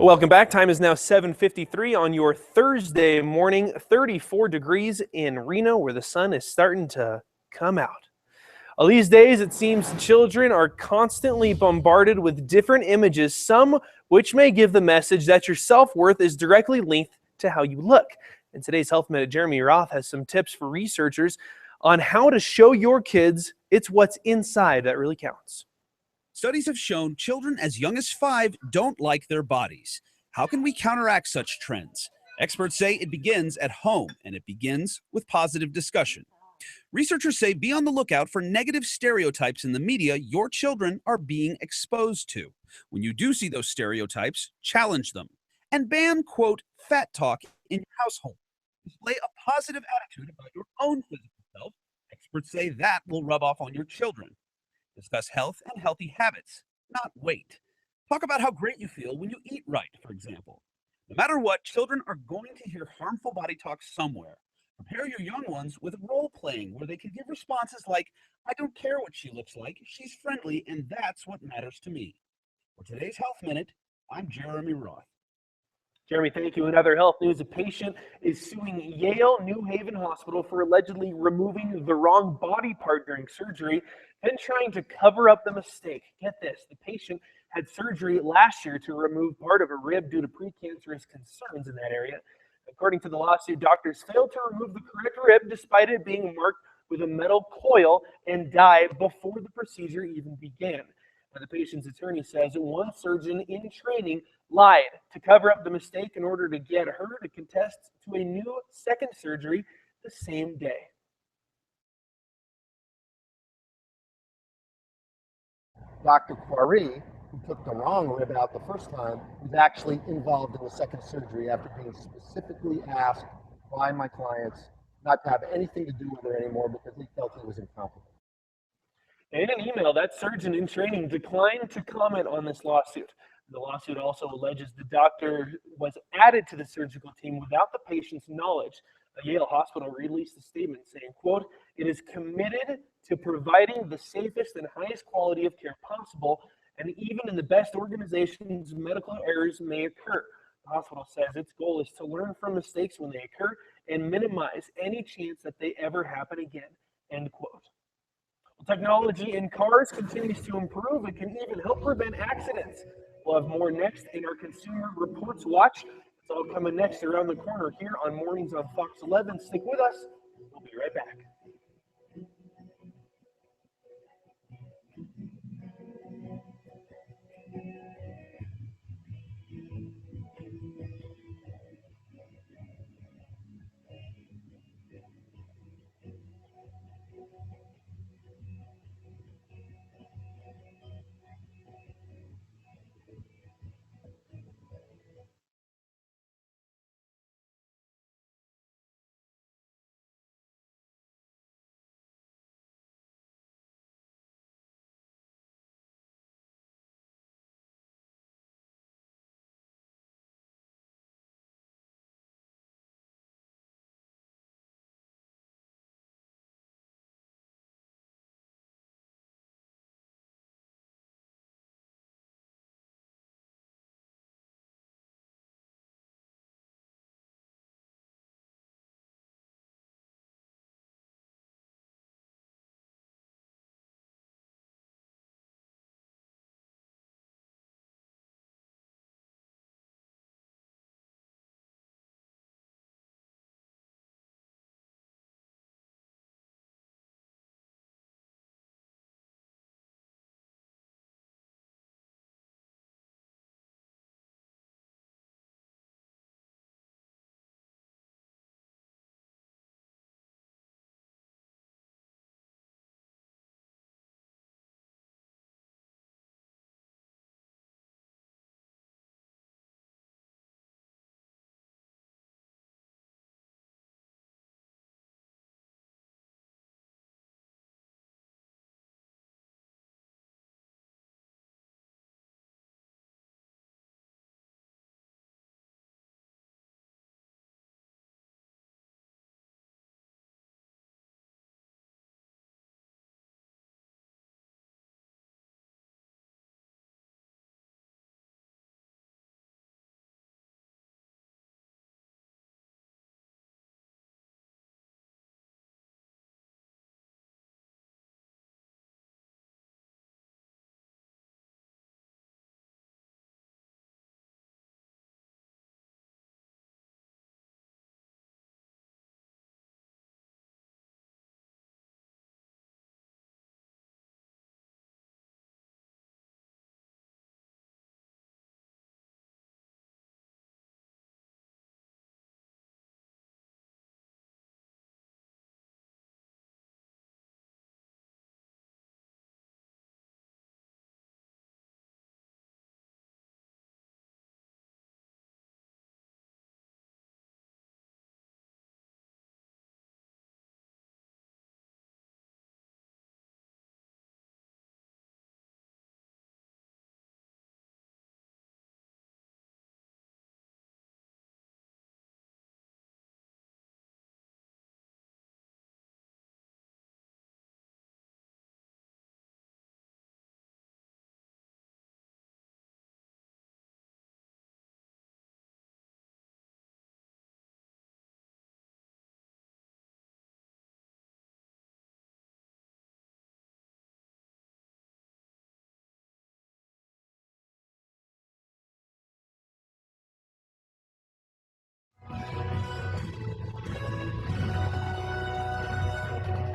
Welcome back. Time is now 7:53 on your Thursday morning, 34 degrees in Reno, where the sun is starting to come out. Well, these days, it seems children are constantly bombarded with different images, some which may give the message that your self-worth is directly linked to how you look. In today's Health Minute, Jeremy Roth has some tips for researchers on how to show your kids it's what's inside that really counts. Studies have shown children as young as 5 don't like their bodies. How can we counteract such trends? Experts say it begins at home, and it begins with positive discussion. Researchers say be on the lookout for negative stereotypes in the media your children are being exposed to. When you do see those stereotypes, challenge them and ban, quote, fat talk in your household. Display a positive attitude about your own physical self. Experts say that will rub off on your children. Discuss health and healthy habits, not weight. Talk about how great you feel when you eat right, for example. No matter what, children are going to hear harmful body talk somewhere. Prepare your young ones with role playing where they can give responses like, I don't care what she looks like, she's friendly, and that's what matters to me. For today's Health Minute, I'm Jeremy Roth. Jeremy, thank you. In other health news, a patient is suing Yale New Haven Hospital for allegedly removing the wrong body part during surgery, then trying to cover up the mistake. Get this, the patient had surgery last year to remove part of a rib due to precancerous concerns in that area. According to the lawsuit, doctors failed to remove the correct rib despite it being marked with a metal coil and dye before the procedure even began. The patient's attorney says one surgeon in training lied to cover up the mistake in order to get her to contest to a new second surgery the same day. Dr. Quarry, who took the wrong rib out the first time, was actually involved in the second surgery after being specifically asked by my clients not to have anything to do with her anymore because he felt he was incompetent. In an email, that surgeon in training declined to comment on this lawsuit. The lawsuit also alleges the doctor was added to the surgical team without the patient's knowledge. A Yale hospital released a statement saying, quote, it is committed to providing the safest and highest quality of care possible, and even in the best organizations, medical errors may occur. The hospital says its goal is to learn from mistakes when they occur and minimize any chance that they ever happen again, end quote. Technology in cars continues to improve. It can even help prevent accidents. We'll have more next in our Consumer Reports Watch. It's all coming next around the corner here on Mornings on Fox 11. Stick with us. We'll be right back.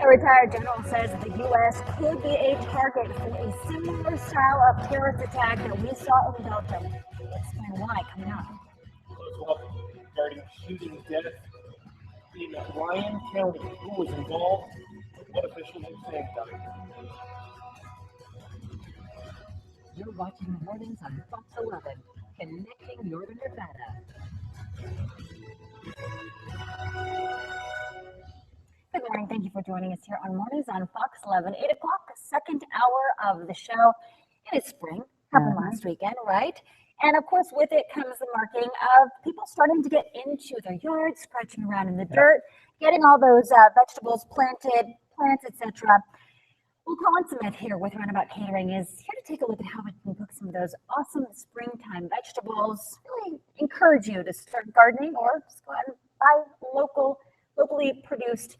retired general says the U.S. could be a target for a similar style of terrorist attack that we saw in Belgium. We'll explain why coming up. Regarding shooting death in Ryan County. Who was involved? What officials are saying about it? You're watching the mornings on Fox 11, connecting Northern Nevada. Good morning. Thank you for joining us here on Mornings on Fox 11, 8 o'clock, second hour of the show. It is spring. Happened last weekend, right? And of course, with it comes the marking of people starting to get into their yards, scratching around in the dirt, getting all those vegetables planted, plants, etc. Well, Colin Smith here with Runabout Catering is here to take a look at how we can cook some of those awesome springtime vegetables. Really encourage you to start gardening or just go out and buy locally produced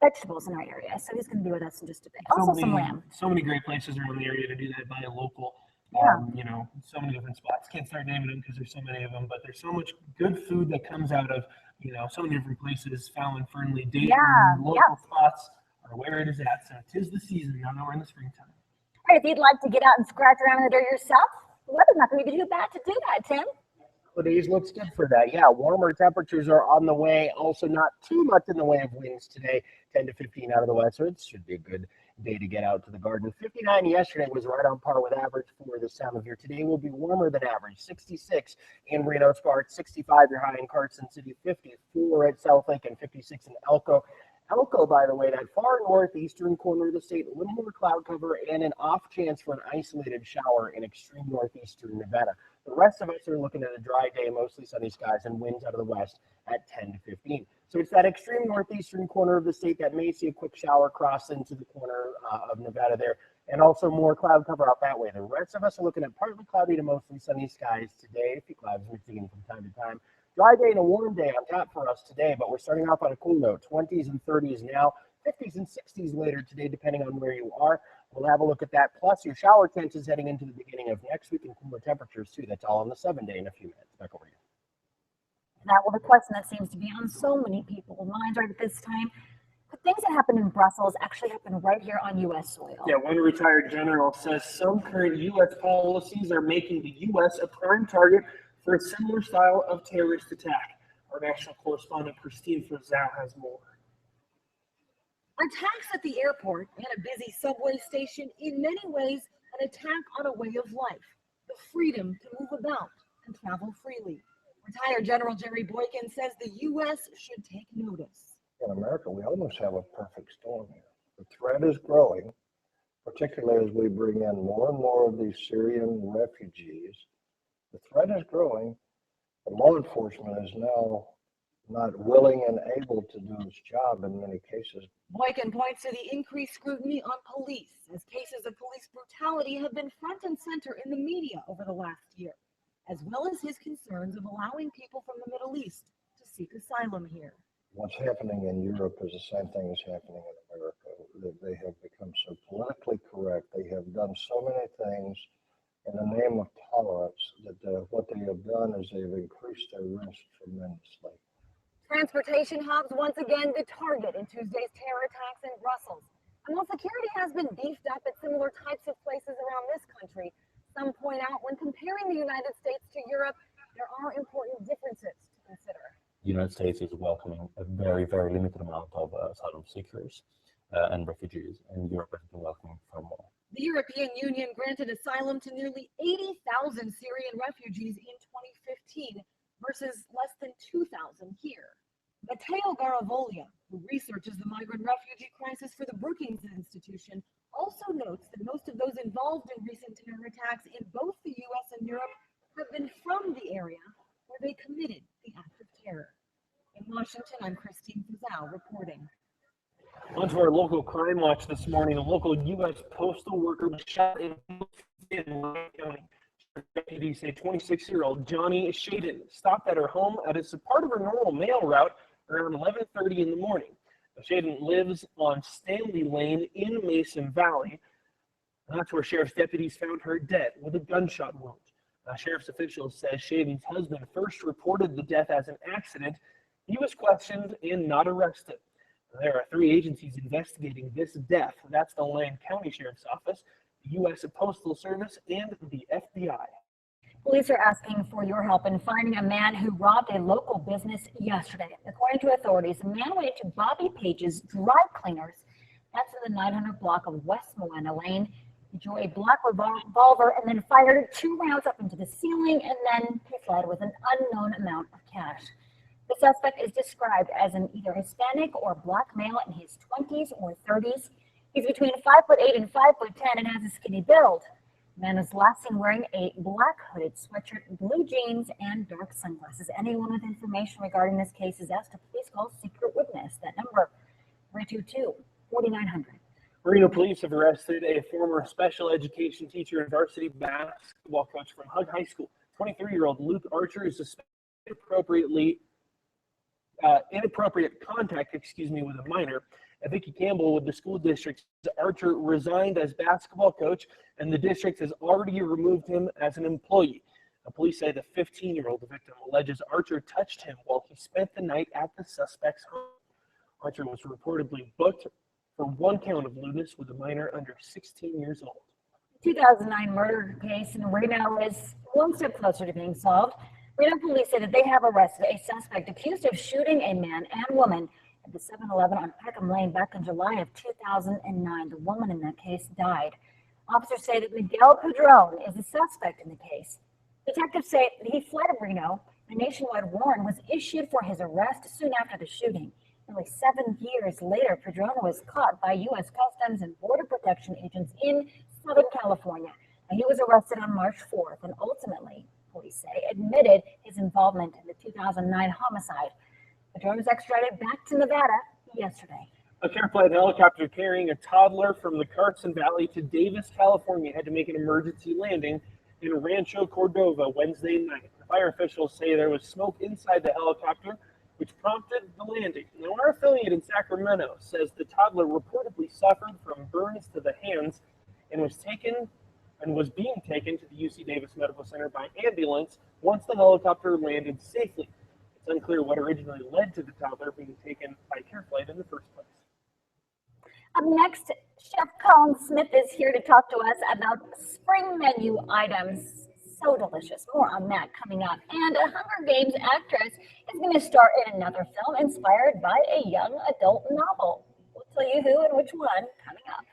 vegetables in our area. So he's going to be with us in just a bit. Also some lamb. So many great places around the area to do that, buy a local. You know, so many different spots. Can't start naming them because there's so many of them, but there's so much good food that comes out of, you know, so many different places, Fallon, Fernley, Dayton, local spots are where it is at. So 'tis the season now that we're in the springtime. All right, if you'd like to get out and scratch around in the dirt yourself, the weather's not going to be too bad to do that, Tim. Holidays looks good for that. Yeah, warmer temperatures are on the way. Also, not too much in the way of winds today, 10 to 15 out of the west. So it should be a good day to get out to the garden. 59 yesterday was right on par with average for this time of year. Today will be warmer than average. 66 in Reno Sparks, 65 your high in Carson City, 54 at Southlake, and 56 in Elko. Elko, by the way, that far northeastern corner of the state, a little more cloud cover and an off chance for an isolated shower in extreme northeastern Nevada. The rest of us are looking at a dry day, mostly sunny skies, and winds out of the west at 10 to 15. So it's that extreme northeastern corner of the state that may see a quick shower cross into the corner of Nevada there, and also more cloud cover out that way. The rest of us are looking at partly cloudy to mostly sunny skies today, a few clouds mixing in from time to time. Dry day and a warm day on tap for us today, but we're starting off on a cool note. 20s and 30s now, 50s and 60s later today, depending on where you are. We'll have a look at that. Plus, your shower chances heading into the beginning of next week and cooler temperatures, too. That's all on the 7-day in a few minutes. Back over to you. That will be the question that seems to be on so many people's minds right at this time. But things that happen in Brussels actually happen right here on U.S. soil. Yeah, one retired general says some current U.S. policies are making the U.S. a prime target for a similar style of terrorist attack. Our national correspondent Christine Frizzell has more. Attacks at the airport and a busy subway station, in many ways, an attack on a way of life, the freedom to move about and travel freely. Retired General Jerry Boykin says the U.S. should take notice. In America, we almost have a perfect storm here. The threat is growing, particularly as we bring in more and more of these Syrian refugees. The threat is growing, and law enforcement is now not willing and able to do its job in many cases. Boykin points to the increased scrutiny on police, as cases of police brutality have been front and center in the media over the last year, as well as his concerns of allowing people from the Middle East to seek asylum here. What's happening in Europe is the same thing that's happening in America. They have become so politically correct. They have done so many things in the name of tolerance that what they have done is they've increased their risk tremendously. Transportation hubs once again the target in Tuesday's terror attacks in Brussels. And while security has been beefed up at similar types of places around this country, some point out when comparing the United States to Europe, there are important differences to consider. The United States is welcoming a very, very limited amount of asylum seekers and refugees, and Europe has been welcoming far more. The European Union granted asylum to nearly 80,000 Syrian refugees in 2015 versus less than 2,000 here. Matteo Garavoglia, who researches the migrant refugee crisis for the Brookings Institution, also notes that most of those involved in recent terror attacks in both the U.S. and Europe have been from the area where they committed the act of terror. In Washington, I'm Christine Frizzell reporting. On to our local crime watch this morning. A local U.S. postal worker was shot in Ryan County. Deputies say 26-year-old Johnny Shaden stopped at her home as a part of her normal mail route around 11:30 in the morning. Shaden lives on Stanley Lane in Mason Valley. That's where sheriff's deputies found her dead with a gunshot wound. Sheriff's officials say Shaden's husband first reported the death as an accident. He was questioned and not arrested. There are 3 agencies investigating this death. That's the Lane County Sheriff's Office, the U.S. Postal Service, and the FBI. Police are asking for your help in finding a man who robbed a local business yesterday. According to authorities, the man went into Bobby Page's Dry Cleaners. That's in the 900 block of West Moana Lane. He drew a black revolver and then fired 2 rounds up into the ceiling, and then he fled with an unknown amount of cash. The suspect is described as an either Hispanic or black male in his 20s or 30s. He's between 5'8" and 5'10" and has a skinny build. The man was last seen wearing a black hooded sweatshirt, blue jeans, and dark sunglasses. Anyone with information regarding this case is asked to please call Secret Witness. That number, 322-4900. Reno police have arrested a former special education teacher and varsity basketball coach from Hug High School. 23-year-old Luke Archer is suspected inappropriate contact, with a minor. Vicky Campbell with the school district. Archer resigned as basketball coach, and the district has already removed him as an employee. The police say the 15-year-old victim alleges Archer touched him while he spent the night at the suspect's home. Archer was reportedly booked for 1 count of lewdness with a minor under 16 years old. 2009 murder case in Reno is one step closer to being solved. Reno police say that they have arrested a suspect accused of shooting a man and woman at the 7-Eleven on Peckham Lane back in July of 2009. The woman in that case died. Officers say that Miguel Padron is the suspect in the case. Detectives say that he fled Reno. A nationwide warrant was issued for his arrest soon after the shooting. Nearly 7 years later, Padron was caught by U.S. Customs and Border Protection agents in Southern California. And he was arrested on March 4th and ultimately, police say, admitted his involvement in the 2009 homicide. Padron was extradited back to Nevada yesterday. A Care Flight helicopter carrying a toddler from the Carson Valley to Davis, California, had to make an emergency landing in Rancho Cordova Wednesday night. The fire officials say there was smoke inside the helicopter, which prompted the landing. Now, our affiliate in Sacramento says the toddler reportedly suffered from burns to the hands and was being taken to the UC Davis Medical Center by ambulance once the helicopter landed safely. It's unclear what originally led to the toddler being taken by Care Flight in the first place. Up next, Chef Colin Smith is here to talk to us about spring menu items. So delicious. More on that coming up. And a Hunger Games actress is going to star in another film inspired by a young adult novel. We'll tell you who and which one coming up.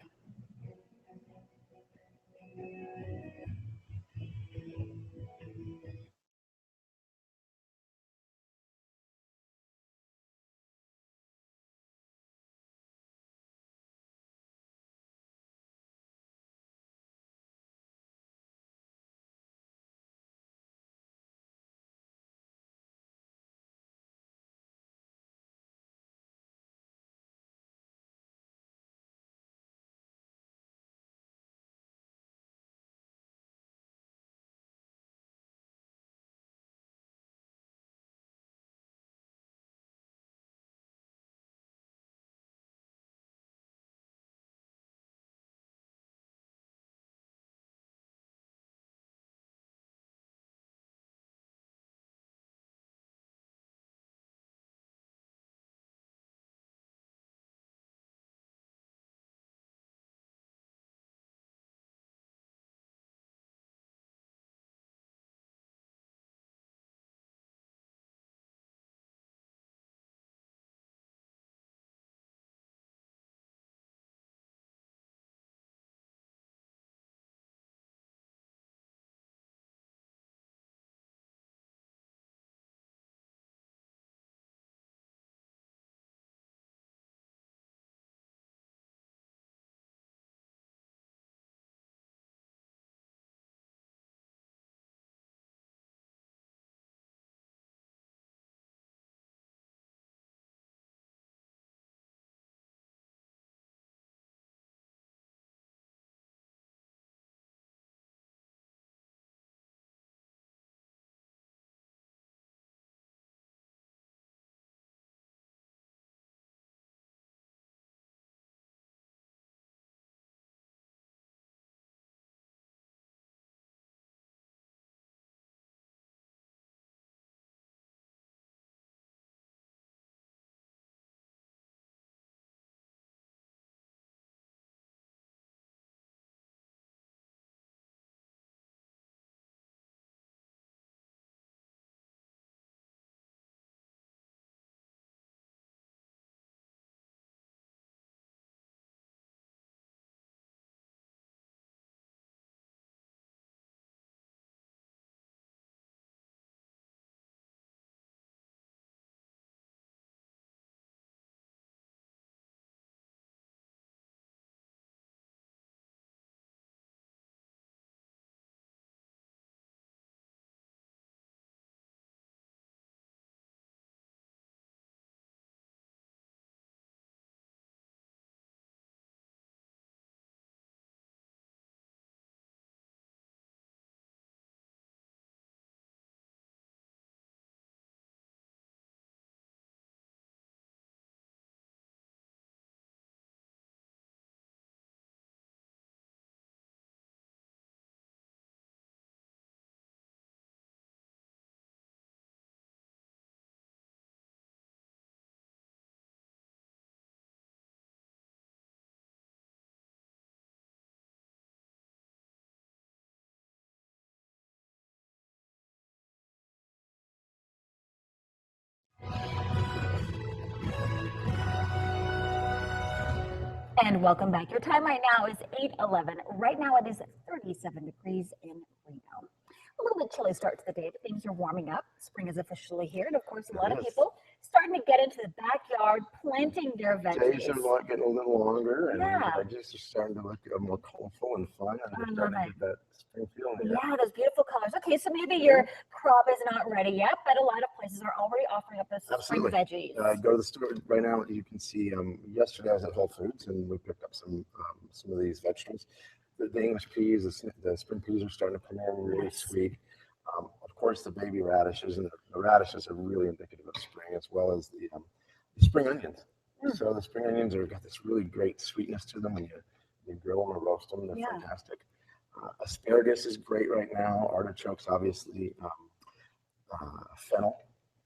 And welcome back. Your time right now is 8:11. Right now it is 37 degrees in Reno. A little bit chilly start to the day, but things are warming up. Spring is officially here, and of course, a lot of Yes. people starting to get into the backyard, planting their Days veggies. are getting a little longer, and Yeah. veggies are starting to look more colorful and fun, and I they're love starting to it. get that spring feeling. Here. Yeah, those beautiful colors. Okay, so maybe your crop is not ready yet, but a lot of places are already offering up those spring Absolutely. veggies. Go to the store right now. You can see. Yesterday I was at Whole Foods, and we picked up some of these vegetables. The English peas, the spring peas are starting to come in really Nice. sweet. Of course, the baby radishes, and the radishes are really indicative of spring, as well as the spring onions. So the spring onions are got this really great sweetness to them, and you grill them or roast them. They're Yeah. fantastic. Asparagus is great right now. Artichokes, obviously. Fennel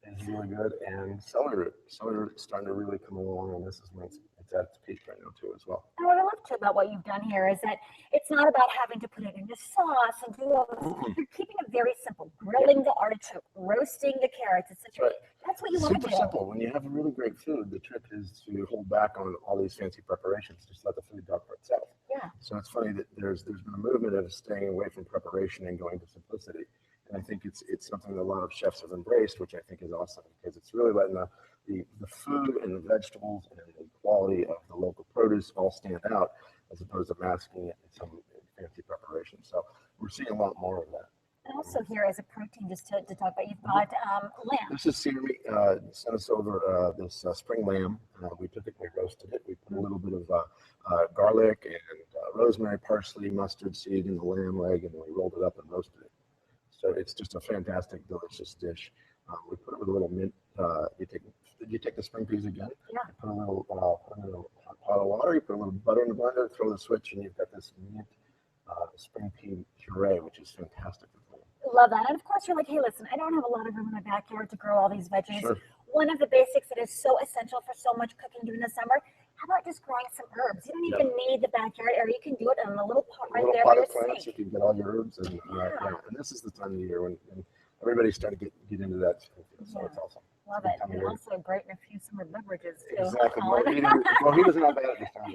is really good, and celery root. Celery root is starting to really come along, and this is when it's at its peak right now too, as well. And what I love too about what you've done here is that it's not about having to put it into sauce and do all this. You're keeping it very simple. Grilling the artichoke, roasting the carrots, etc. Right. That's what you want to Super do. simple. When you have really great food, the trick is to hold back on all these fancy preparations. Just let the food talk for itself. Yeah. So it's funny that there's been a movement of staying away from preparation and going to simplicity. And I think it's something that a lot of chefs have embraced, which I think is awesome, because it's really letting the food and the vegetables and the quality of the local produce all stand out, as opposed to masking it in some fancy preparation. So we're seeing a lot more of that. And also here as a protein, just to talk about, you've got lamb. This is Cedar Meat sent us over this spring lamb. We typically roasted it. We put a little bit of garlic and rosemary, parsley, mustard seed in the lamb leg, and we rolled it up and roasted it. So it's just a fantastic, delicious dish. We put it with a little mint. Did you take the spring peas again? Yeah. You put a little pot of water. You put a little butter in the blender. Throw the switch, and you've got this mint spring pea puree, which is fantastic. Love that. And of course, you're like, hey, listen, I don't have a lot of room in my backyard to grow all these veggies. Sure. One of the basics that is so essential for so much cooking during the summer, how about just growing some herbs? You don't even need the backyard area. You can do it in a little pot right there by your plants, you sink. can get all your herbs, and and this is the time of the year when everybody's starting to get into that. So it's awesome. Love Good it. time of And year. also great in a few summer beverages too. Exactly. Colin. Mojitos not bad at this time.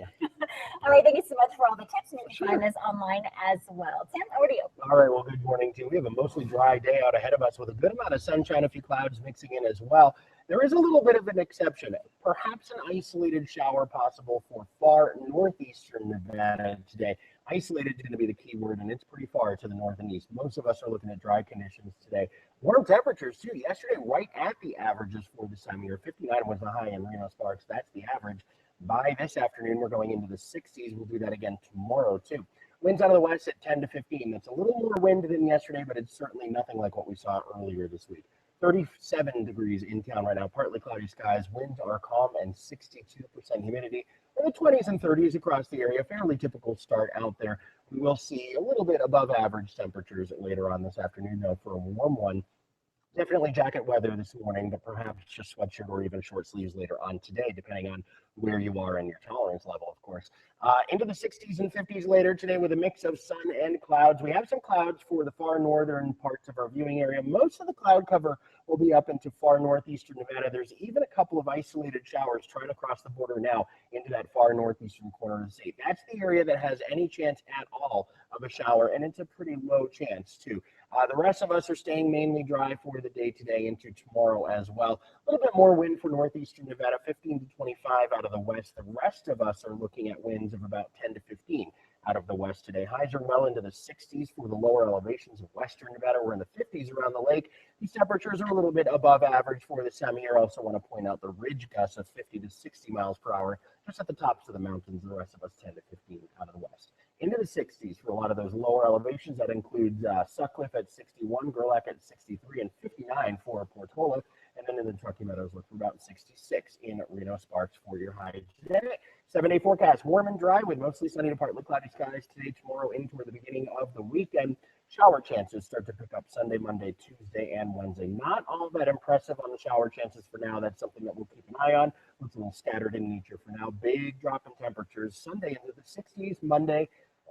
All right, thank you so much for all the tips, and you can Sure. find this online as well. Tim, over to you. All right, well, good morning to you. We have a mostly dry day out ahead of us with a good amount of sunshine, a few clouds mixing in as well. There is a little bit of an exception, perhaps an isolated shower possible for far northeastern Nevada today. Isolated is going to be the key word, and it's pretty far to the north and east. Most of us are looking at dry conditions today. Warm temperatures, too. Yesterday, right at the averages for this time of year. 59 was the high in Reno Sparks. That's the average. By this afternoon, we're going into the 60s. We'll do that again tomorrow, too. Winds out of the west at 10 to 15. That's a little more wind than yesterday, but it's certainly nothing like what we saw earlier this week. 37 degrees in town right now, partly cloudy skies. Winds are calm and 62% humidity. In the 20s and 30s across the area, fairly typical start out there. We will see a little bit above average temperatures later on this afternoon, though, for a warm one. Definitely jacket weather this morning, but perhaps just sweatshirt or even short sleeves later on today, depending on where you are in your tolerance level, of course. Into the 60s and 50s later today with a mix of sun and clouds. We have some clouds for the far northern parts of our viewing area. Most of the cloud cover will be up into far northeastern Nevada. There's even a couple of isolated showers trying to cross the border now into that far northeastern corner of the state. That's the area that has any chance at all of a shower, and it's a pretty low chance, too. The rest of us are staying mainly dry for the day today into tomorrow as well. A little bit more wind for northeastern Nevada, 15 to 25 out of the west. The rest of us are looking at winds of about 10 to 15 out of the west today. Highs are well into the 60s for the lower elevations of western Nevada. We're in the 50s around the lake. These temperatures are a little bit above average for this time of year. I also want to point out the ridge gusts of 50 to 60 miles per hour just at the tops of the mountains. The rest of us 10 to 15 out of the west. Into the 60s for a lot of those lower elevations. That includes Sutcliffe at 61, Gerlach at 63, and 59 for Portola. And then in the Truckee Meadows, look for about 66 in Reno Sparks for your high today. 7-day forecast, warm and dry with mostly sunny to partly cloudy skies today, tomorrow, in toward the beginning of the weekend. Shower chances start to pick up Sunday, Monday, Tuesday, and Wednesday. Not all that impressive on the shower chances for now. That's something that we'll keep an eye on. Looks a little scattered in nature for now. Big drop in temperatures Sunday into the 60s, Monday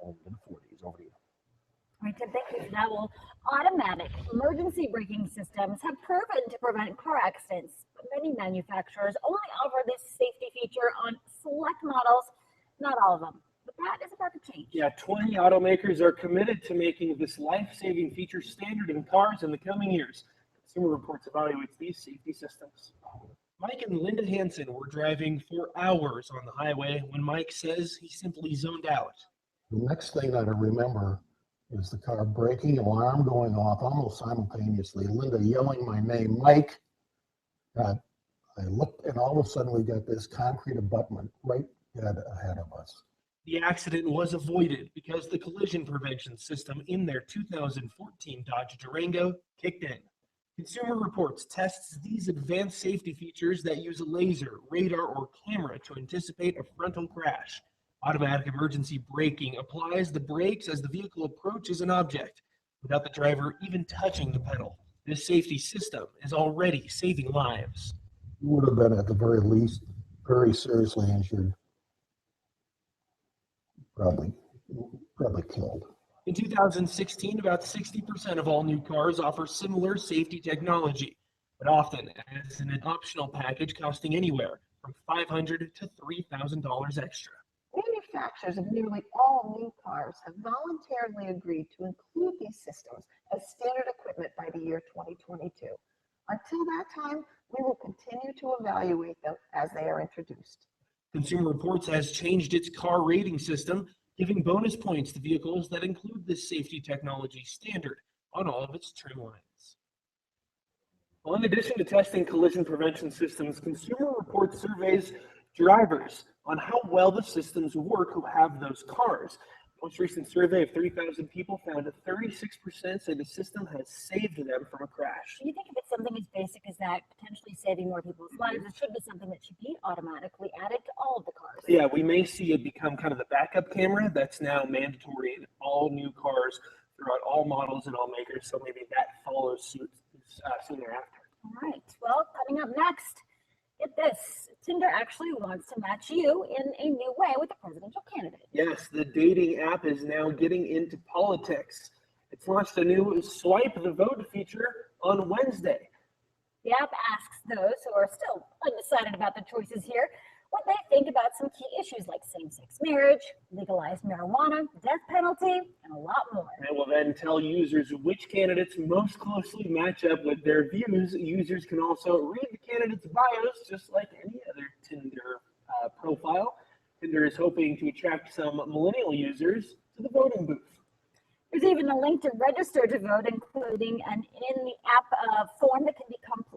into the 40s. Over to you. All right, Tim, thank you for that. Well, automatic emergency braking systems have proven to prevent car accidents, but many manufacturers only offer this safety feature on select models. Not all of them, but that is about to change. Yeah, 20 automakers are committed to making this life-saving feature standard in cars in the coming years. Consumer Reports evaluates these safety systems. Mike and Linda Hansen were driving for hours on the highway when Mike says he simply zoned out. The next thing that I remember is the car braking, alarm going off almost simultaneously, Linda yelling my name, Mike. God, I looked, and all of a sudden we got this concrete abutment right dead ahead of us. The accident was avoided because the collision prevention system in their 2014 Dodge Durango kicked in. Consumer Reports tests these advanced safety features that use a laser, radar, or camera to anticipate a frontal crash. Automatic emergency braking applies the brakes as the vehicle approaches an object without the driver even touching the pedal. This safety system is already saving lives. You would have been, at the very least, very seriously injured, probably killed. In 2016, about 60% of all new cars offer similar safety technology, but often as an optional package costing anywhere from $500 to $3,000 extra. Manufacturers of nearly all new cars have voluntarily agreed to include these systems as standard equipment by the year 2022. Until that time, we will continue to evaluate them as they are introduced. Consumer Reports has changed its car rating system, giving bonus points to vehicles that include this safety technology standard on all of its trim lines. Well, in addition to testing collision prevention systems, Consumer Reports surveys drivers on how well the systems work who have those cars. Most recent survey of 3,000 people found that 36% say the system has saved them from a crash. You think if it's something as basic as that, potentially saving more people's lives, it should be something that should be automatically added to all of the cars. Yeah, we may see it become kind of the backup camera that's now mandatory in all new cars throughout all models and all makers, so maybe that follows suit soon thereafter. All right, well, coming up next, get this. Tinder actually wants to match you in a new way with a presidential candidate. Yes, the dating app is now getting into politics. It's launched a new Swipe the Vote feature on Wednesday. The app asks those who are still undecided about the choices here what they think about some key issues like same-sex marriage, legalized marijuana, death penalty, and a lot more. It will then tell users which candidates most closely match up with their views. Users can also read the candidates' bios just like any other Tinder profile. Tinder is hoping to attract some millennial users to the voting booth. There's even a link to register to vote, including an in-the-app form that can be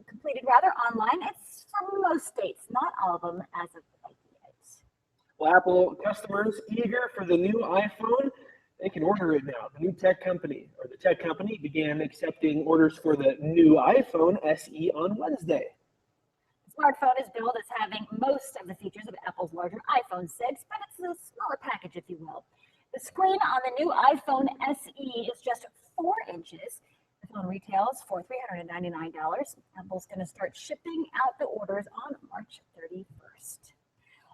completed online. It's from most states, not all of them as of yet. Well, Apple customers eager for the new iPhone, they can order it now. The tech company began accepting orders for the new iPhone SE on Wednesday. The smartphone is billed as having most of the features of Apple's larger iPhone 6, but it's a smaller package, if you will. The screen on the new iPhone SE is just 4 inches. The phone retails for $399. Apple's going to start shipping out the orders on March 31st.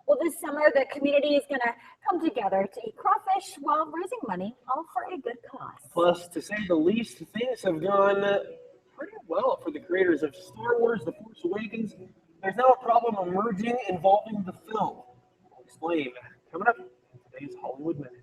Well, this summer, the community is going to come together to eat crawfish while raising money, all for a good cause. Plus, to say the least, things have gone pretty well for the creators of Star Wars The Force Awakens. There's now a problem emerging involving the film. I'll explain coming up in today's Hollywood Minute.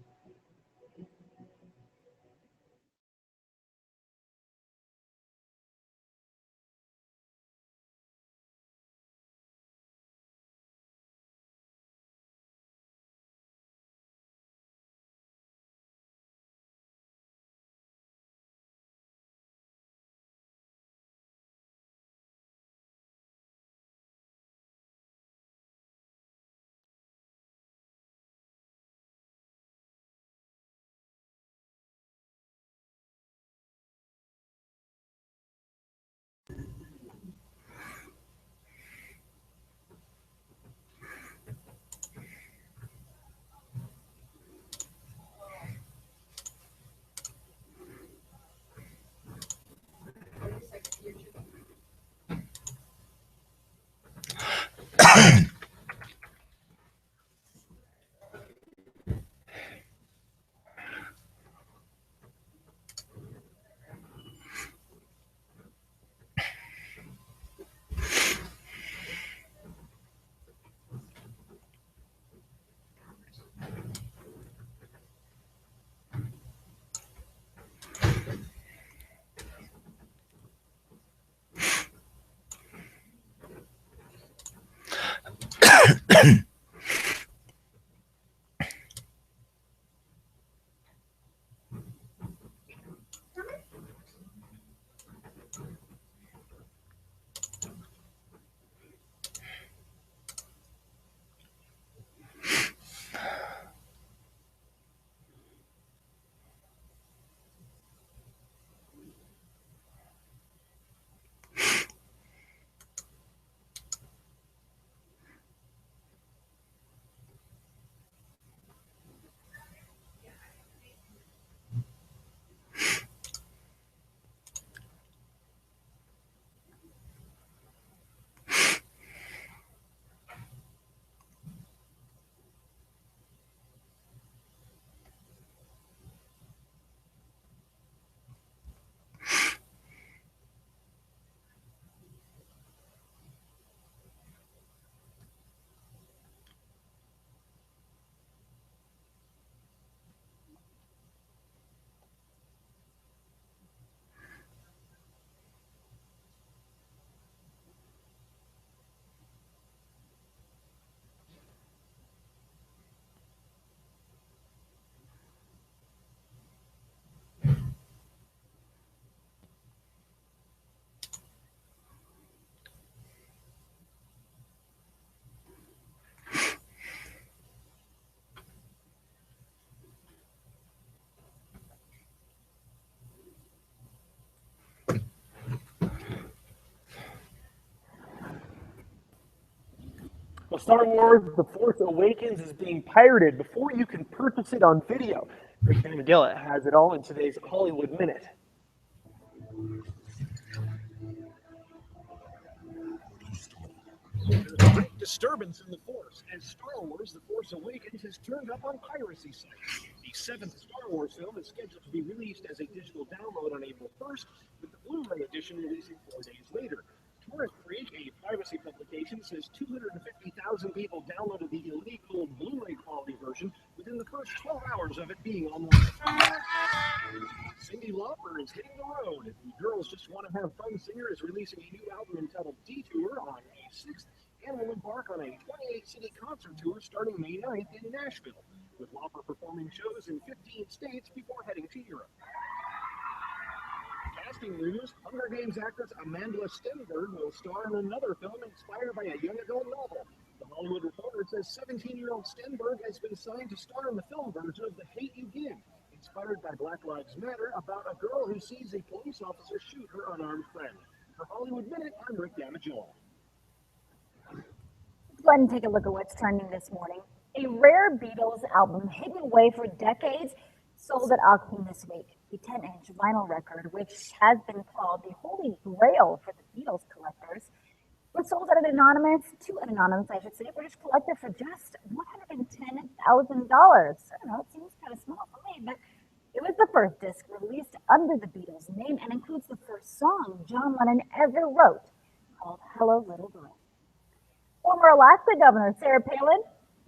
Well, Star Wars The Force Awakens is being pirated before you can purchase it on video. Rick Vanagilla has it all in today's Hollywood Minute. There's a great disturbance in the Force as Star Wars The Force Awakens has turned up on piracy sites. The seventh Star Wars film is scheduled to be released as a digital download on April 1st, with the Blu-ray edition releasing 4 days later. Torrent Freak, a privacy publication, says 250,000 people downloaded the illegal Blu-ray quality version within the first 12 hours of it being online. Cyndi Lauper is hitting the road. The Girls Just Want to Have Fun singer is releasing a new album entitled Detour on May 6th and will embark on a 28-city concert tour starting May 9th in Nashville, with Lauper performing shows in 15 states before heading to Europe. Casting news, Hunger Games actress Amanda Stenberg will star in another film inspired by a young adult novel. The Hollywood Reporter says 17-year-old Stenberg has been signed to star in the film version of The Hate U Give, inspired by Black Lives Matter, about a girl who sees a police officer shoot her unarmed friend. For Hollywood Minute, I'm Rick Damajol. Let's go ahead and take a look at what's trending this morning. A rare Beatles album hidden away for decades sold at auction this week. The 10-inch vinyl record, which has been called the holy grail for the Beatles collectors, was sold to an anonymous, British collector for just $110,000. I don't know, it seems kind of small for me, but it was the first disc released under the Beatles' name and includes the first song John Lennon ever wrote, called Hello Little Girl. Former Alaska Governor Sarah Palin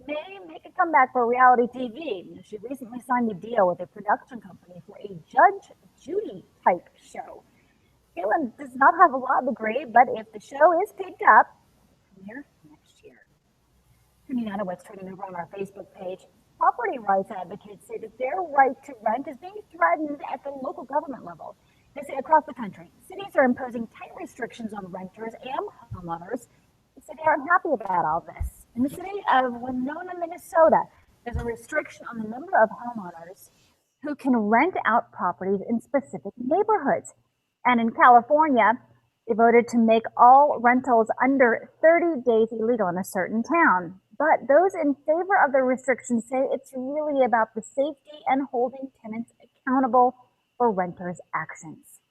may make a comeback for reality TV. She recently signed a deal with a production company for a Judge Judy type show. Palin does not have a law degree, but if the show is picked up, premiere next year. Turning now to what's trending over on our Facebook page, property rights advocates say that their right to rent is being threatened at the local government level. They say across the country, cities are imposing tight restrictions on renters and homeowners. They say they aren't happy about all this. In the city of Winona, Minnesota, there's a restriction on the number of homeowners who can rent out properties in specific neighborhoods. And in California, they voted to make all rentals under 30 days illegal in a certain town. But those in favor of the restrictions say it's really about the safety and holding tenants accountable for renters' actions.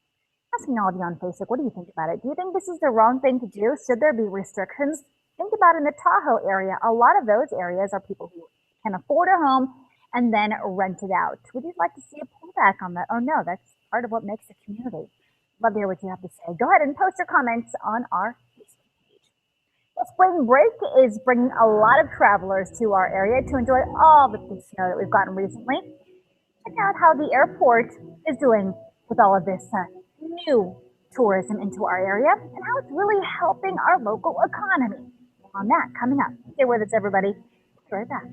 Asking all of you on Facebook, what do you think about it? Do you think this is the wrong thing to do? Should there be restrictions? Think about in the Tahoe area. A lot of those areas are people who can afford a home and then rent it out. Would you like to see a pullback on that? Oh no, that's part of what makes a community. Love to hear what you have to say. Go ahead and post your comments on our Facebook page. Well, spring break is bringing a lot of travelers to our area to enjoy all the snow that we've gotten recently. Check out how the airport is doing with all of this new tourism into our area and how it's really helping our local economy. On that, coming up. Stay with us, everybody. We'll be right back.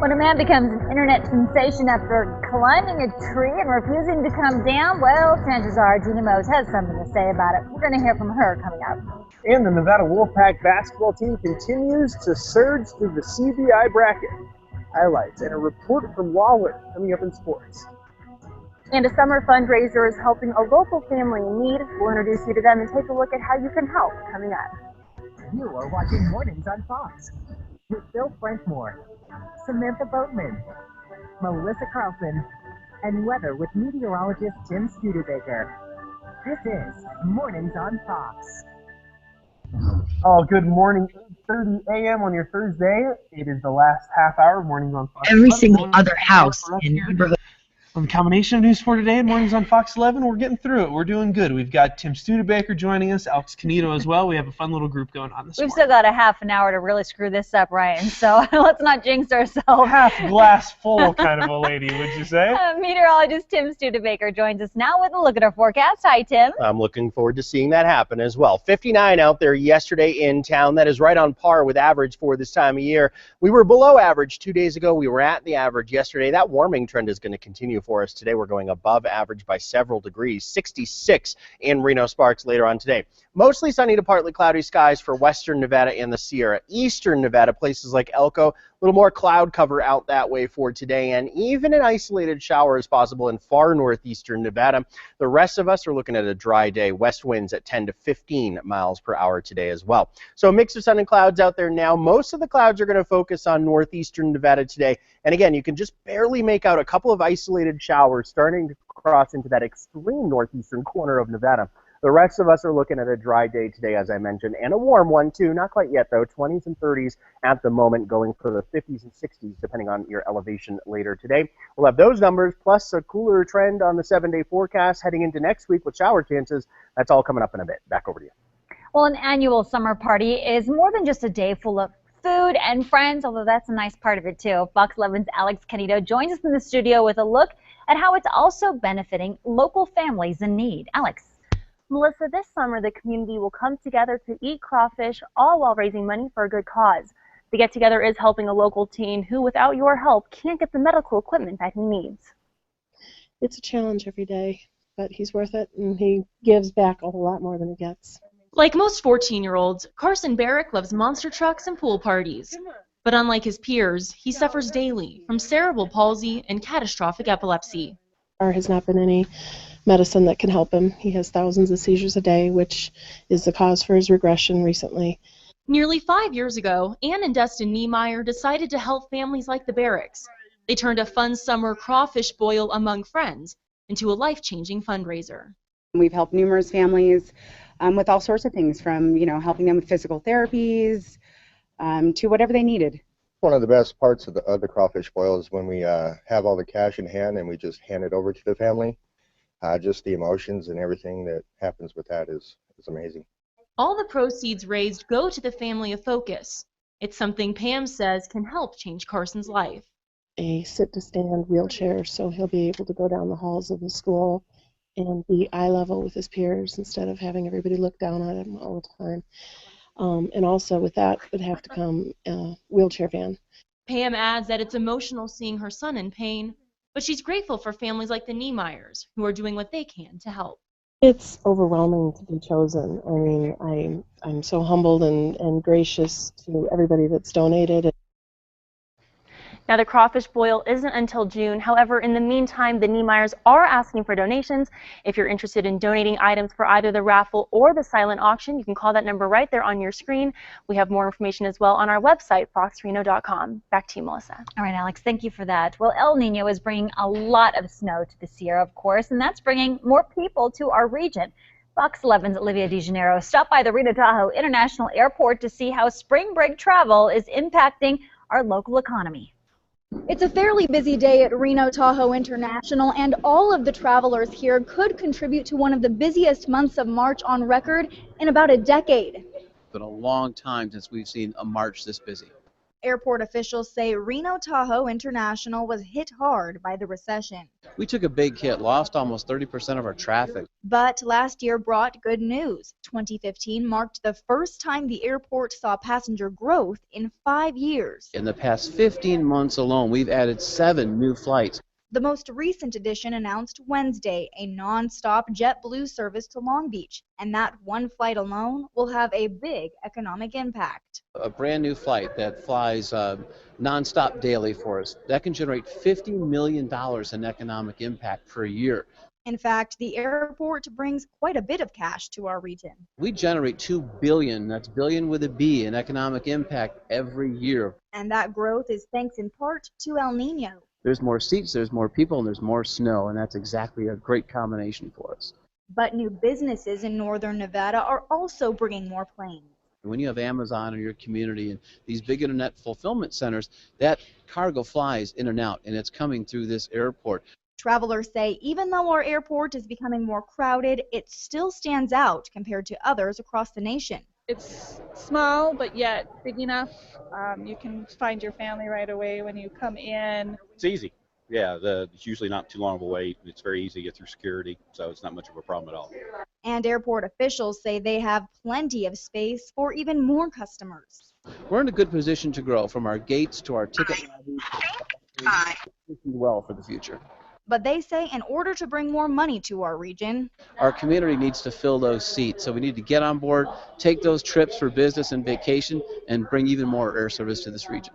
When a man becomes an internet sensation after climbing a tree and refusing to come down, well, chances are Gina Mose has something to say about it. We're going to hear from her coming up. And the Nevada Wolfpack basketball team continues to surge through the CBI bracket. Highlights and a report from Wahlert coming up in sports. And a summer fundraiser is helping a local family in need. We'll introduce you to them and take a look at how you can help coming up. You are watching Mornings on Fox with Bill Frankmore, Samantha Boatman, Melissa Carlson, and weather with meteorologist Tim Studebaker. This is Mornings on Fox. Oh, good morning. 8:30 a.m. on your Thursday. It is the last half hour of Mornings on Fox. Every single other house in neighborhood. With a combination of news for today and Mornings on Fox 11, we're getting through it. We're doing good. We've got Tim Studebaker joining us, Alex Canito as well. We have a fun little group going on this We've morning. still got a half an hour to really screw this up, Ryan, so let's not jinx ourselves. Half glass full kind of a lady, would you say? Meteorologist Tim Studebaker joins us now with a look at our forecast. Hi, Tim. I'm looking forward to seeing that happen as well. 59 out there yesterday in town. That is right on par with average for this time of year. We were below average 2 days ago. We were at the average yesterday. That warming trend is going to continue for us today. We're going above average by several degrees. 66 in Reno Sparks later on today. Mostly sunny to partly cloudy skies for western Nevada and the Sierra. Eastern Nevada, places like Elko, a little more cloud cover out that way for today, and even an isolated shower is possible in far northeastern Nevada. The rest of us are looking at a dry day. West winds at 10 to 15 miles per hour today as well. So a mix of sun and clouds out there now. Most of the clouds are going to focus on northeastern Nevada today. And again, you can just barely make out a couple of isolated showers starting to cross into that extreme northeastern corner of Nevada. The rest of us are looking at a dry day today, as I mentioned, and a warm one too. Not quite yet, though. 20s and 30s at the moment, going for the 50s and 60s, depending on your elevation later today. We'll have those numbers, plus a cooler trend on the 7-day forecast heading into next week with shower chances. That's all coming up in a bit. Back over to you. Well, an annual summer party is more than just a day full of food and friends, although that's a nice part of it too. Fox 11's Alex Canito joins us in the studio with a look at how it's also benefiting local families in need. Alex. Melissa, this summer the community will come together to eat crawfish, all while raising money for a good cause. The get-together is helping a local teen who, without your help, can't get the medical equipment that he needs. It's a challenge every day, but he's worth it, and he gives back a whole lot more than he gets. Like most 14-year-olds, Carson Barrick loves monster trucks and pool parties. But unlike his peers, he suffers daily from cerebral palsy and catastrophic epilepsy. There has not been any medicine that can help him. He has thousands of seizures a day, which is the cause for his regression recently. Nearly 5 years ago, Ann and Dustin Niemeyer decided to help families like the Barricks. They turned a fun summer crawfish boil among friends into a life-changing fundraiser. We've helped numerous families with all sorts of things, from helping them with physical therapies to whatever they needed. One of the best parts of the crawfish boil is when we have all the cash in hand and we just hand it over to the family. Just the emotions and everything that happens with that is amazing. All the proceeds raised go to the Family of Focus. It's something Pam says can help change Carson's life. A sit-to-stand wheelchair, so he'll be able to go down the halls of the school and be eye level with his peers instead of having everybody look down on him all the time. And also with that would have to come a wheelchair van. Pam adds that it's emotional seeing her son in pain, but she's grateful for families like the Niemeyers who are doing what they can to help. It's overwhelming to be chosen. I mean, I'm so humbled and gracious to everybody that's donated. Now, the crawfish boil isn't until June. However, in the meantime, the Niemeyers are asking for donations. If you're interested in donating items for either the raffle or the silent auction, you can call that number right there on your screen. We have more information as well on our website, foxreno.com. Back to you, Melissa. All right, Alex, thank you for that. Well, El Nino is bringing a lot of snow to the Sierra, of course, and that's bringing more people to our region. Fox 11's Olivia DeGeneiro stopped by the Reno Tahoe International Airport to see how spring break travel is impacting our local economy. It's a fairly busy day at Reno Tahoe International, and all of the travelers here could contribute to one of the busiest months of March on record in about a decade. It's been a long time since we've seen a March this busy. Airport officials say Reno Tahoe International was hit hard by the recession. We took a big hit, lost almost 30% of our traffic. But last year brought good news. 2015 marked the first time the airport saw passenger growth in 5 years. In the past 15 months alone, we've added 7 new flights. The most recent addition announced Wednesday a non-stop JetBlue service to Long Beach, and that one flight alone will have a big economic impact. A brand new flight that flies nonstop daily for us, that can generate $50 million in economic impact per year. In fact, the airport brings quite a bit of cash to our region. We generate $2 billion, that's billion with a B, in economic impact every year. And that growth is thanks in part to El Nino. There's more seats, there's more people, and there's more snow, and that's exactly a great combination for us. But new businesses in northern Nevada are also bringing more planes. When you have Amazon in your community and these big internet fulfillment centers, that cargo flies in and out, and it's coming through this airport. Travelers say even though our airport is becoming more crowded, it still stands out compared to others across the nation. It's small, but yet big enough. You can find your family right away when you come in. It's easy. Yeah, it's usually not too long of a wait. It's very easy to get through security, so it's not much of a problem at all. And airport officials say they have plenty of space for even more customers. We're in a good position to grow from our gates to our ticket lobbies. Well for the future. But they say in order to bring more money to our region, our community needs to fill those seats. So we need to get on board, take those trips for business and vacation, and bring even more air service to this region.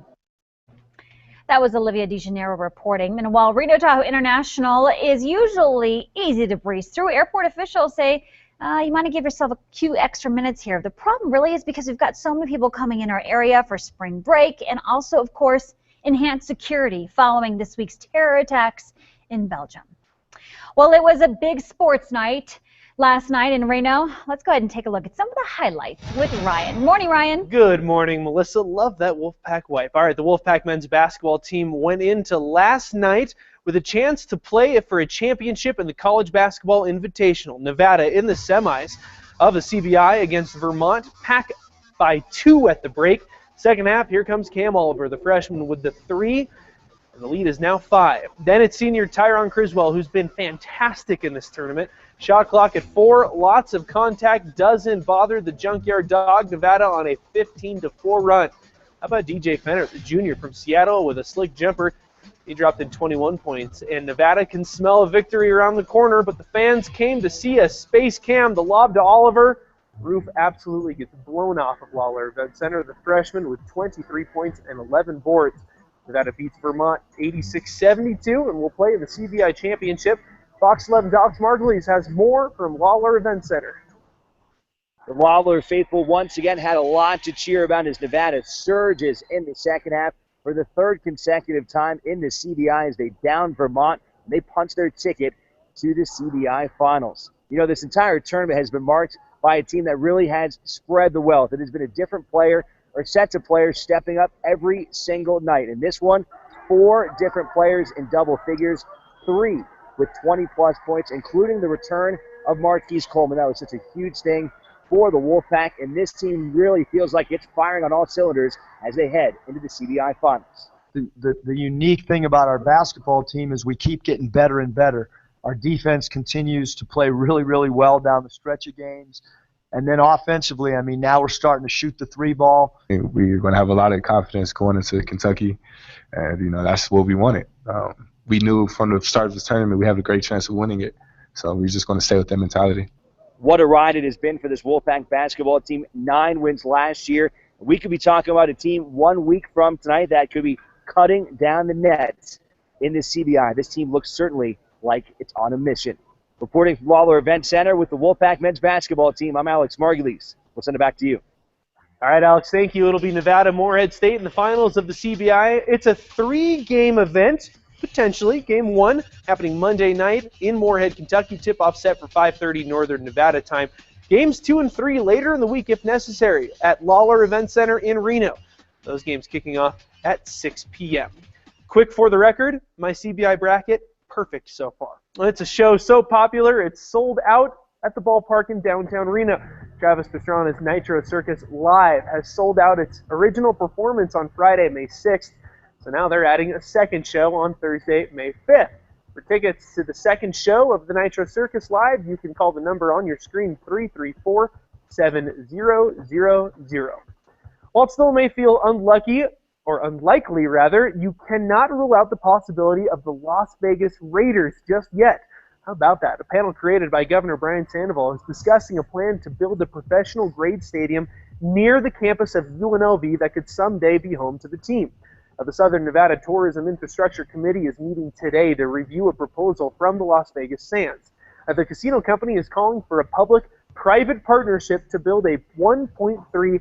That was Olivia DeGennaro reporting. And while Reno Tahoe International is usually easy to breeze through, airport officials say you want to give yourself a few extra minutes here. The problem really is because we've got so many people coming in our area for spring break and also, of course, enhanced security following this week's terror attacks in Belgium. Well, it was a big sports night last night in Reno. Let's go ahead and take a look at some of the highlights with Ryan. Morning, Ryan. Good morning, Melissa. Love that Wolfpack wipe. All right, the Wolfpack men's basketball team went into last night with a chance to play for a championship in the College Basketball Invitational. Nevada in the semis of the CBI against Vermont. Pack by 2 at the break. Second half, here comes Cam Oliver, the freshman, with the 3. The lead is now 5. Then it's senior Tyron Criswell, who's been fantastic in this tournament. Shot clock at 4. Lots of contact. Doesn't bother the Junkyard Dog. Nevada on a 15-4 run. How about DJ Fenner, the junior from Seattle, with a slick jumper? He dropped in 21 points. And Nevada can smell a victory around the corner, but the fans came to see a Space Cam. The lob to Oliver. Roof absolutely gets blown off of Lawler Event Center. The freshman with 23 points and 11 boards. Nevada beats Vermont 86-72 and will play in the CBI Championship. Fox 11 Alex Margulies has more from Lawler Event Center. The Lawler faithful once again had a lot to cheer about as Nevada surges in the second half for the 3rd consecutive time in the CBI as they down Vermont and they punch their ticket to the CBI Finals. You know, this entire tournament has been marked by a team that really has spread the wealth. It has been a different player or sets of players stepping up every single night. In this one, 4 different players in double figures, 3 with 20-plus points, including the return of Marquise Coleman. That was such a huge thing for the Wolfpack, and this team really feels like it's firing on all cylinders as they head into the CBI Finals. The unique thing about our basketball team is we keep getting better and better. Our defense continues to play really, really well down the stretch of games. And then offensively, I mean, now we're starting to shoot the 3 ball. We're going to have a lot of confidence going into Kentucky, and, you know, that's what we wanted. We knew from the start of the tournament we have a great chance of winning it, so we're just going to stay with that mentality. What a ride it has been for this Wolfpack basketball team. 9 wins last year. We could be talking about a team 1 week from tonight that could be cutting down the nets in the CBI. This team looks certainly like it's on a mission. Reporting from Lawler Event Center with the Wolfpack men's basketball team, I'm Alex Margulies. We'll send it back to you. All right, Alex, thank you. It'll be Nevada Morehead State in the finals of the CBI. It's a 3-game event, potentially. Game 1 happening Monday night in Morehead, Kentucky. Tip-off set for 5:30 Northern Nevada time. Games 2 and 3 later in the week, if necessary, at Lawler Event Center in Reno. Those games kicking off at 6 p.m. Quick for the record, my CBI bracket, perfect so far. It's a show so popular, it's sold out at the ballpark in downtown Reno. Travis Pastrana's Nitro Circus Live has sold out its original performance on Friday, May 6th, so now they're adding a second show on Thursday, May 5th. For tickets to the second show of the Nitro Circus Live, you can call the number on your screen, 334-7000. While it still may feel unlucky, or unlikely rather, you cannot rule out the possibility of the Las Vegas Raiders just yet. How about that? A panel created by Governor Brian Sandoval is discussing a plan to build a professional-grade stadium near the campus of UNLV that could someday be home to the team. The Southern Nevada Tourism Infrastructure Committee is meeting today to review a proposal from the Las Vegas Sands. The casino company is calling for a public-private partnership to build a $1.3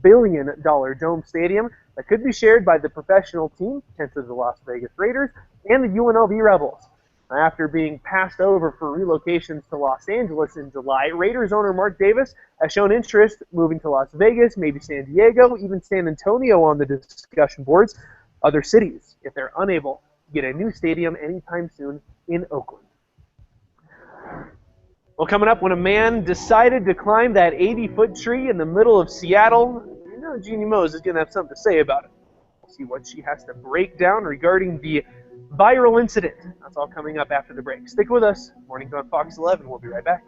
billion dome stadium that could be shared by the professional team, hence the Las Vegas Raiders, and the UNLV Rebels. After being passed over for relocations to Los Angeles in July, Raiders owner Mark Davis has shown interest moving to Las Vegas, maybe San Diego, even San Antonio on the discussion boards, other cities, if they're unable to get a new stadium anytime soon in Oakland. Well, coming up, when a man decided to climb that 80-foot tree in the middle of Seattle, you know Jeannie Mose is going to have something to say about it. We'll see what she has to break down regarding the viral incident. That's all coming up after the break. Stick with us. Mornings on Fox 11. We'll be right back.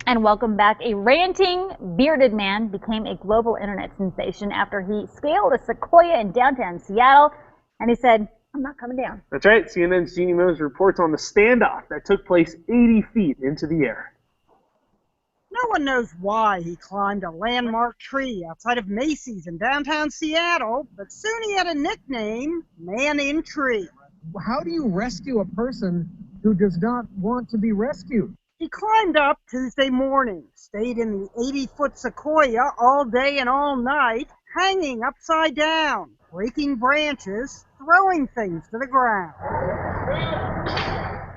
And welcome back. A ranting, bearded man became a global internet sensation after he scaled a sequoia in downtown Seattle, and he said, "I'm not coming down." That's right. CNN's Jeannie Mose reports on the standoff that took place 80 feet into the air. No one knows why he climbed a landmark tree outside of Macy's in downtown Seattle, but soon he had a nickname, Man in Tree. How do you rescue a person who does not want to be rescued? He climbed up Tuesday morning, stayed in the 80-foot sequoia all day and all night, hanging upside down, breaking branches, throwing things to the ground.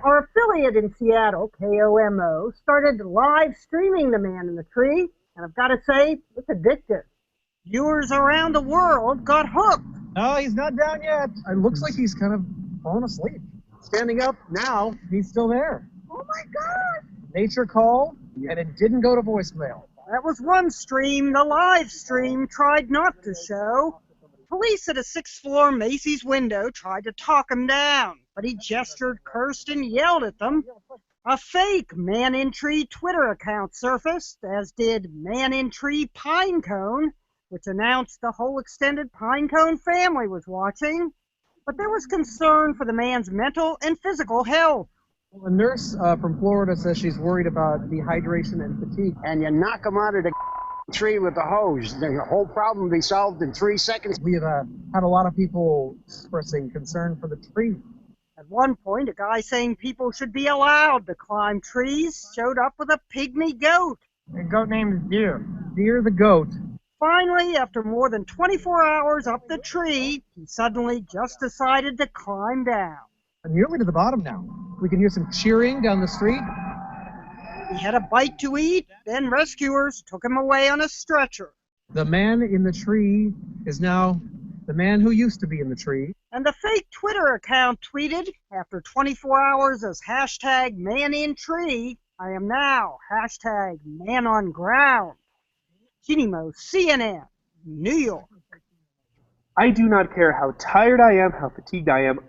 Our affiliate in Seattle, KOMO, started live streaming the man in the tree, and I've got to say, it's addictive. Viewers around the world got hooked. No, he's not down yet. It looks like he's kind of fallen asleep. Standing up now, he's still there. Oh my God! Nature called, and it didn't go to voicemail. That was one stream the live stream tried not to show. Police at a 6th floor Macy's window tried to talk him down, but he gestured, cursed, and yelled at them. A fake Man in Tree Twitter account surfaced, as did Man in Tree Pinecone, which announced the whole extended Pinecone family was watching. But there was concern for the man's mental and physical health. A nurse from Florida says she's worried about dehydration and fatigue. And you knock them out of the tree with the hose. The whole problem will be solved in 3 seconds. We have had a lot of people expressing concern for the tree. At one point, a guy saying people should be allowed to climb trees showed up with a pygmy goat. A goat named Deer. Deer the goat. Finally, after more than 24 hours up the tree, he suddenly just decided to climb down. I'm nearly to the bottom now. We can hear some cheering down the street. He had a bite to eat, then rescuers took him away on a stretcher. The man in the tree is now the man who used to be in the tree. And the fake Twitter account tweeted, after 24 hours as hashtag #ManInTree, I am now hashtag #ManOnGround. Kinimo, CNN, New York. I do not care how tired I am, how fatigued I am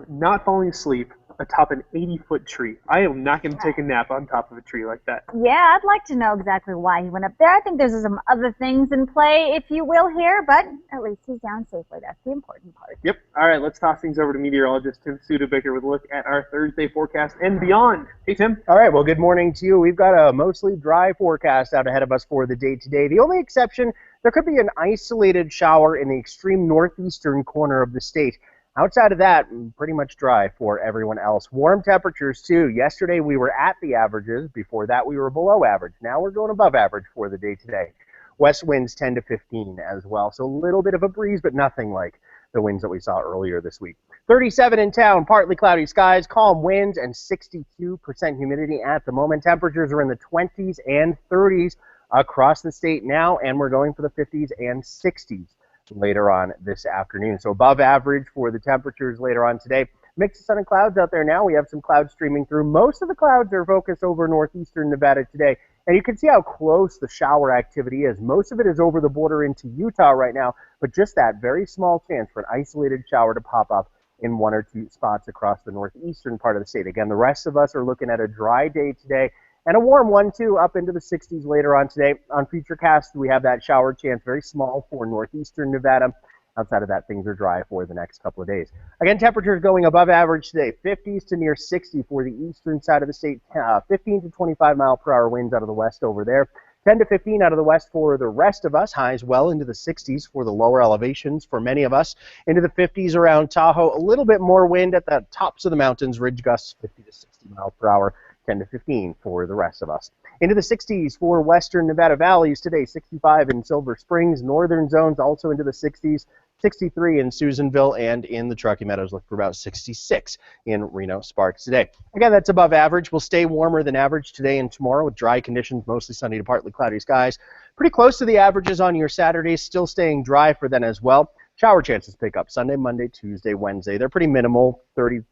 not falling asleep atop an 80-foot tree. I am not going to take a nap on top of a tree like that. Yeah, I'd like to know exactly why he went up there. I think there's some other things in play, if you will, here, but at least he's down safely. That's the important part. Yep. All right, let's toss things over to meteorologist Tim Studebaker with a look at our Thursday forecast and beyond. Hey, Tim. All right, well, good morning to you. We've got a mostly dry forecast out ahead of us for the day today. The only exception, there could be an isolated shower in the extreme northeastern corner of the state. Outside of that, pretty much dry for everyone else. Warm temperatures, too. Yesterday, we were at the averages. Before that, we were below average. Now we're going above average for the day today. West winds 10 to 15 as well. So a little bit of a breeze, but nothing like the winds that we saw earlier this week. 37 in town, partly cloudy skies, calm winds, and 62% humidity at the moment. Temperatures are in the 20s and 30s across the state now, and we're going for the 50s and 60s. Later on this afternoon. So above average for the temperatures later on today. Mix of sun and clouds out there now. We have some clouds streaming through. Most of the clouds are focused over northeastern Nevada today. And you can see how close the shower activity is. Most of it is over the border into Utah right now, but just that very small chance for an isolated shower to pop up in 1 or 2 spots across the northeastern part of the state. Again, the rest of us are looking at a dry day today. And a warm one, too, up into the 60s later on today. On Futurecast, we have that shower chance, very small for northeastern Nevada. Outside of that, things are dry for the next couple of days. Again, temperatures going above average today, 50s to near 60 for the eastern side of the state, 15 to 25 mile per hour winds out of the west over there. 10 to 15 out of the west for the rest of us. Highs well into the 60s for the lower elevations for many of us. Into the 50s around Tahoe. A little bit more wind at the tops of the mountains. Ridge gusts 50 to 60 miles per hour. 10 to 15 for the rest of us. Into the 60s for western Nevada valleys today, 65 in Silver Springs. Northern zones also into the 60s, 63 in Susanville, and in the Truckee Meadows look for about 66 in Reno Sparks today. Again, that's above average. We'll stay warmer than average today and tomorrow with dry conditions, mostly sunny to partly cloudy skies. Pretty close to the averages on your Saturdays, still staying dry for then as well. Shower chances pick up Sunday, Monday, Tuesday, Wednesday. They're pretty minimal, 30%,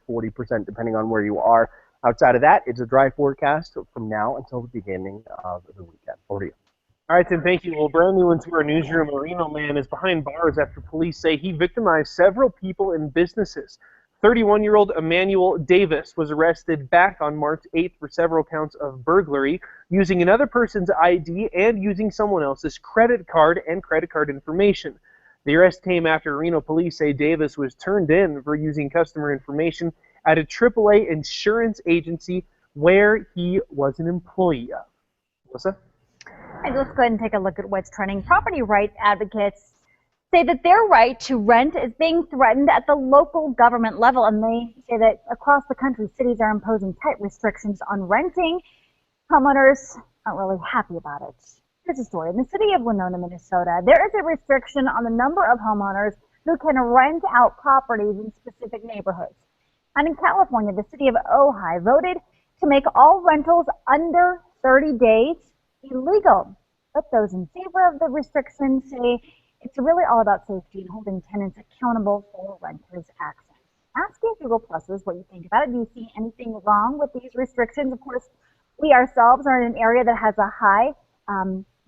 40%, depending on where you are. Outside of that, it's a dry forecast from now until the beginning of the weekend. Over to you. All right, Tim, thank you. Well, brand new into our newsroom, a Reno man is behind bars after police say he victimized several people and businesses. 31-year-old Emmanuel Davis was arrested back on March 8th for several counts of burglary, using another person's ID and using someone else's credit card and credit card information. The arrest came after Reno police say Davis was turned in for using customer information at a AAA insurance agency where he was an employee of. Melissa? All right, let's go ahead and take a look at what's trending. Property rights advocates say that their right to rent is being threatened at the local government level, and they say that across the country, cities are imposing tight restrictions on renting. Homeowners aren't really happy about it. Here's a story. In the city of Winona, Minnesota, there is a restriction on the number of homeowners who can rent out properties in specific neighborhoods. And in California, the city of Ojai voted to make all rentals under 30 days illegal. But those in favor of the restrictions say it's really all about safety and holding tenants accountable for renters' actions. Ask your Google Pluses what you think about it. Do you see anything wrong with these restrictions? Of course, we ourselves are in an area that has a high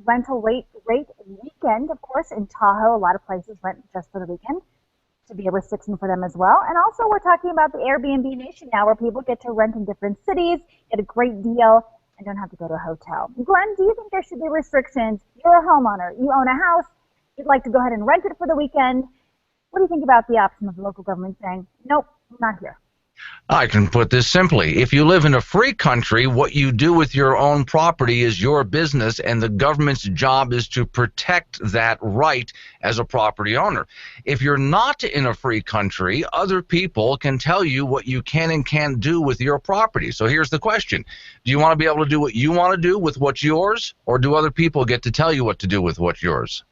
rental rate weekend. Of course, in Tahoe, a lot of places rent just for the weekend. To be a restriction for them as well. And also, we're talking about the Airbnb nation now, where people get to rent in different cities, get a great deal, and don't have to go to a hotel. Glenn, do you think there should be restrictions? You're a homeowner. You own a house. You'd like to go ahead and rent it for the weekend. What do you think about the option of the local government saying, nope, not here? I can put this simply. If you live in a free country, what you do with your own property is your business, and the government's job is to protect that right as a property owner. If you're not in a free country, other people can tell you what you can and can't do with your property. So here's the question. Do you want to be able to do what you want to do with what's yours, or do other people get to tell you what to do with what's yours?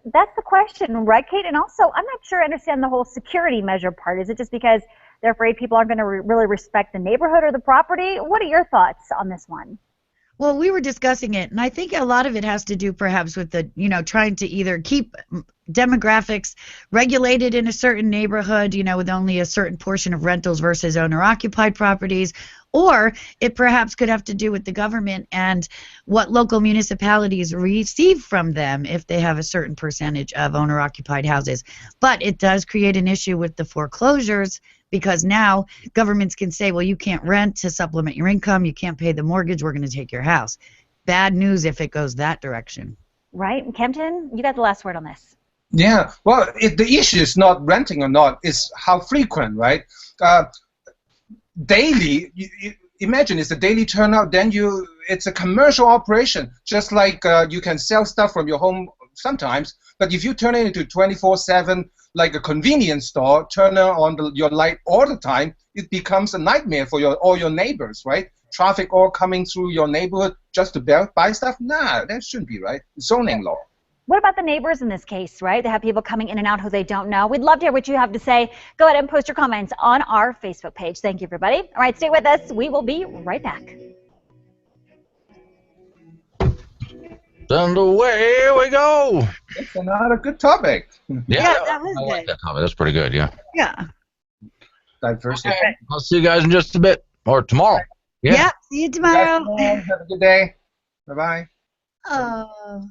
That's the question, right, Kate? And also, I'm not sure I understand the whole security measure part. Is it just because they're afraid people aren't going to really respect the neighborhood or the property? What are your thoughts on this one? Well, we were discussing it, and I think a lot of it has to do perhaps with the, trying to either keep demographics regulated in a certain neighborhood, with only a certain portion of rentals versus owner-occupied properties, or it perhaps could have to do with the government and what local municipalities receive from them if they have a certain percentage of owner-occupied houses. But it does create an issue with the foreclosures, because now governments can say, well, you can't rent to supplement your income, you can't pay the mortgage, we're going to take your house. Bad news if it goes that direction. Right? Kempton, you got the last word on this. Yeah, well, the issue is not renting or not, it's how frequent, right? Daily, imagine it's a daily turnout, then it's a commercial operation, just like you can sell stuff from your home sometimes, but if you turn it into 24/7, like a convenience store, turn on your light all the time, it becomes a nightmare for all your neighbors, right? Traffic all coming through your neighborhood just to buy stuff? Nah, that shouldn't be, right? Zoning law. What about the neighbors in this case, right? They have people coming in and out who they don't know. We'd love to hear what you have to say. Go ahead and post your comments on our Facebook page. Thank you, everybody. All right, stay with us. We will be right back. And away we go. It's another good topic. Yeah, that was I good. like that topic. That's pretty good, yeah. Yeah. Diversity. Okay. I'll see you guys in just a bit, or tomorrow. Yeah. See you tomorrow. Have a good day. Bye-bye. Oh.